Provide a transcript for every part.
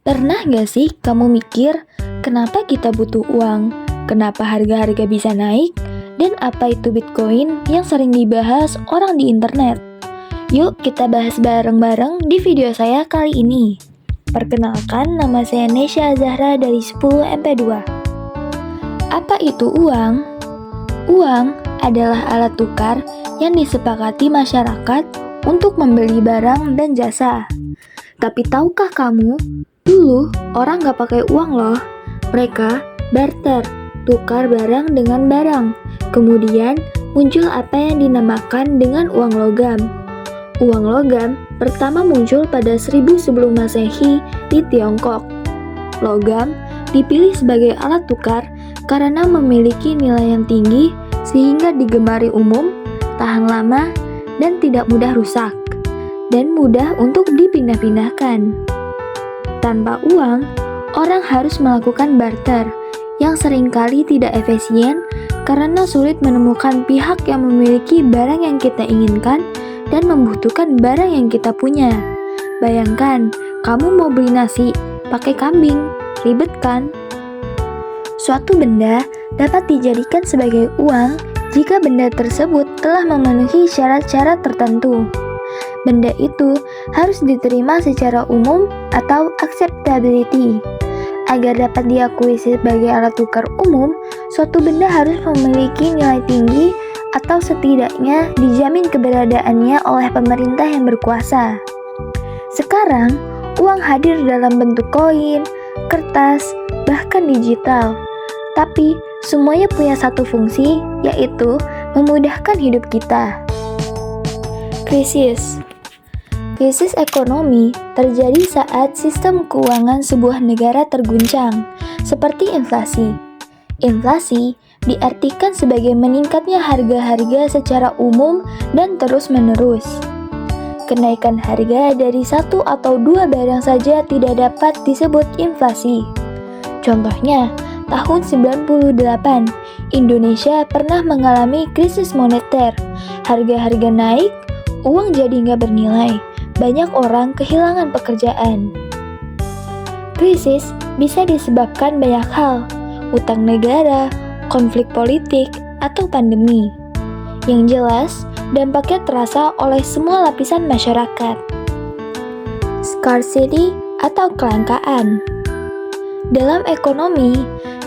Pernah gak sih kamu mikir, kenapa kita butuh uang? Kenapa harga-harga bisa naik? Dan apa itu Bitcoin yang sering dibahas orang di internet? Yuk kita bahas bareng-bareng di video saya kali ini. Perkenalkan, nama saya Nesya Zahra dari 10MP2. Apa itu uang? Uang adalah alat tukar yang disepakati masyarakat untuk membeli barang dan jasa. Tapi tahukah kamu, dulu orang gak pakai uang loh. Mereka barter, tukar barang dengan barang. Kemudian muncul apa yang dinamakan dengan uang logam. Uang logam pertama muncul pada 1000 sebelum Masehi di Tiongkok. Logam dipilih sebagai alat tukar karena memiliki nilai yang tinggi sehingga digemari umum, tahan lama, dan tidak mudah rusak, dan mudah untuk dipindah-pindahkan. Tanpa uang, orang harus melakukan barter yang seringkali tidak efisien karena sulit menemukan pihak yang memiliki barang yang kita inginkan dan membutuhkan barang yang kita punya. Bayangkan, kamu mau beli nasi pakai kambing, ribet kan? Suatu benda dapat dijadikan sebagai uang jika benda tersebut telah memenuhi syarat-syarat tertentu. Benda itu harus diterima secara umum atau acceptability. Agar dapat diakui sebagai alat tukar umum, suatu benda harus memiliki nilai tinggi atau setidaknya dijamin keberadaannya oleh pemerintah yang berkuasa. Sekarang, uang hadir dalam bentuk koin, kertas, bahkan digital. Tapi, semuanya punya satu fungsi, yaitu memudahkan hidup kita. Krisis ekonomi terjadi saat sistem keuangan sebuah negara terguncang, seperti inflasi. Inflasi diartikan sebagai meningkatnya harga-harga secara umum dan terus-menerus. Kenaikan harga dari satu atau dua barang saja tidak dapat disebut inflasi. Contohnya, tahun 98, Indonesia pernah mengalami krisis moneter. Harga-harga naik, uang jadi nggak bernilai. Banyak orang kehilangan pekerjaan. Krisis bisa disebabkan banyak hal, utang negara, konflik politik, atau pandemi. Yang jelas, dampaknya terasa oleh semua lapisan masyarakat. Scarcity atau kelangkaan. Dalam ekonomi,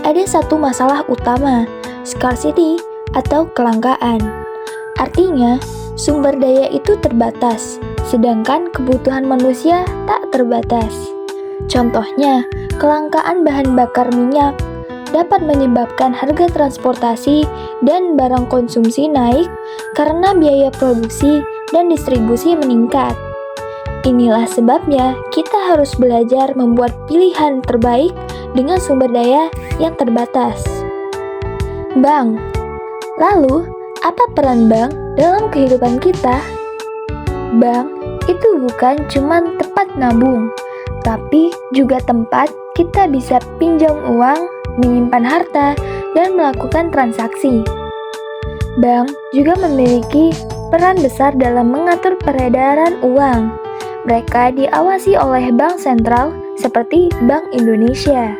ada satu masalah utama, scarcity atau kelangkaan. Artinya, sumber daya itu terbatas, sedangkan kebutuhan manusia tak terbatas. Contohnya, kelangkaan bahan bakar minyak dapat menyebabkan harga transportasi dan barang konsumsi naik karena biaya produksi dan distribusi meningkat. Inilah sebabnya kita harus belajar membuat pilihan terbaik dengan sumber daya yang terbatas. Bank. Lalu, apa peran bank dalam kehidupan kita? Bank itu bukan cuma tempat nabung, tapi juga tempat kita bisa pinjam uang, menyimpan harta, dan melakukan transaksi. Bank juga memiliki peran besar dalam mengatur peredaran uang. Mereka diawasi oleh bank sentral seperti Bank Indonesia.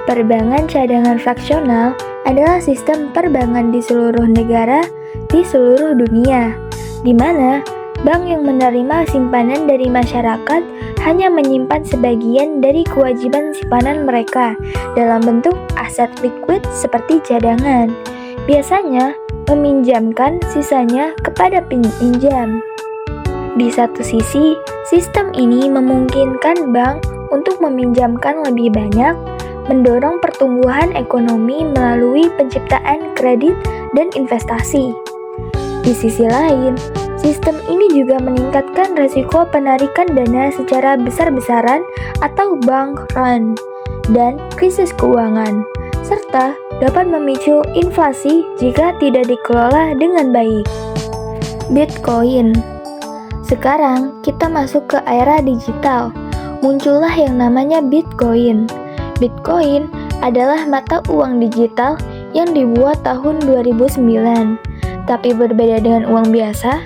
Perbankan cadangan fraksional adalah sistem perbankan di seluruh negara di seluruh dunia, di mana bank yang menerima simpanan dari masyarakat hanya menyimpan sebagian dari kewajiban simpanan mereka dalam bentuk aset likuid seperti cadangan. Biasanya meminjamkan sisanya kepada pinjam. Di satu sisi, sistem ini memungkinkan bank untuk meminjamkan lebih banyak, mendorong pertumbuhan ekonomi melalui penciptaan kredit dan investasi. Di sisi lain, sistem ini juga meningkatkan risiko penarikan dana secara besar-besaran atau bank run dan krisis keuangan, serta dapat memicu inflasi jika tidak dikelola dengan baik. Bitcoin. Sekarang kita masuk ke era digital. Muncullah yang namanya Bitcoin. Bitcoin adalah mata uang digital yang dibuat tahun 2009. Tapi berbeda dengan uang biasa,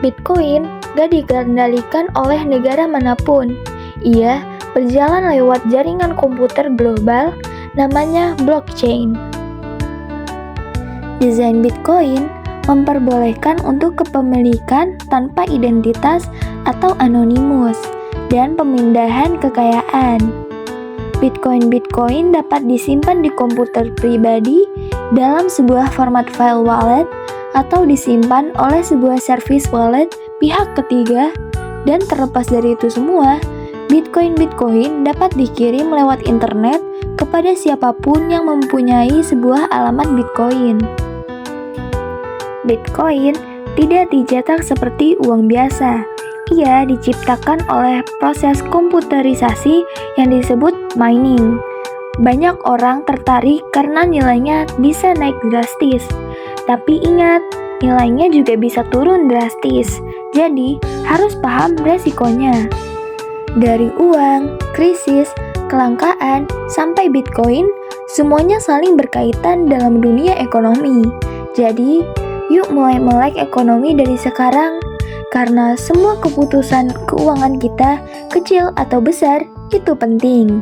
Bitcoin gak dikendalikan oleh negara manapun. Ia berjalan lewat jaringan komputer global namanya blockchain. Desain Bitcoin memperbolehkan untuk kepemilikan tanpa identitas atau anonimus dan pemindahan kekayaan. Bitcoin dapat disimpan di komputer pribadi dalam sebuah format file wallet atau disimpan oleh sebuah service wallet pihak ketiga, dan terlepas dari itu semua, Bitcoin dapat dikirim lewat internet kepada siapapun yang mempunyai sebuah alamat Bitcoin. Bitcoin tidak dicetak seperti uang biasa. Ia diciptakan oleh proses komputerisasi yang disebut mining. Banyak orang tertarik karena nilainya bisa naik drastis. Tapi ingat, nilainya juga bisa turun drastis. Jadi, harus paham resikonya. Dari uang, krisis, kelangkaan, sampai Bitcoin, semuanya saling berkaitan dalam dunia ekonomi. Jadi, yuk mulai melek ekonomi dari sekarang, karena semua keputusan keuangan kita, kecil atau besar, itu penting.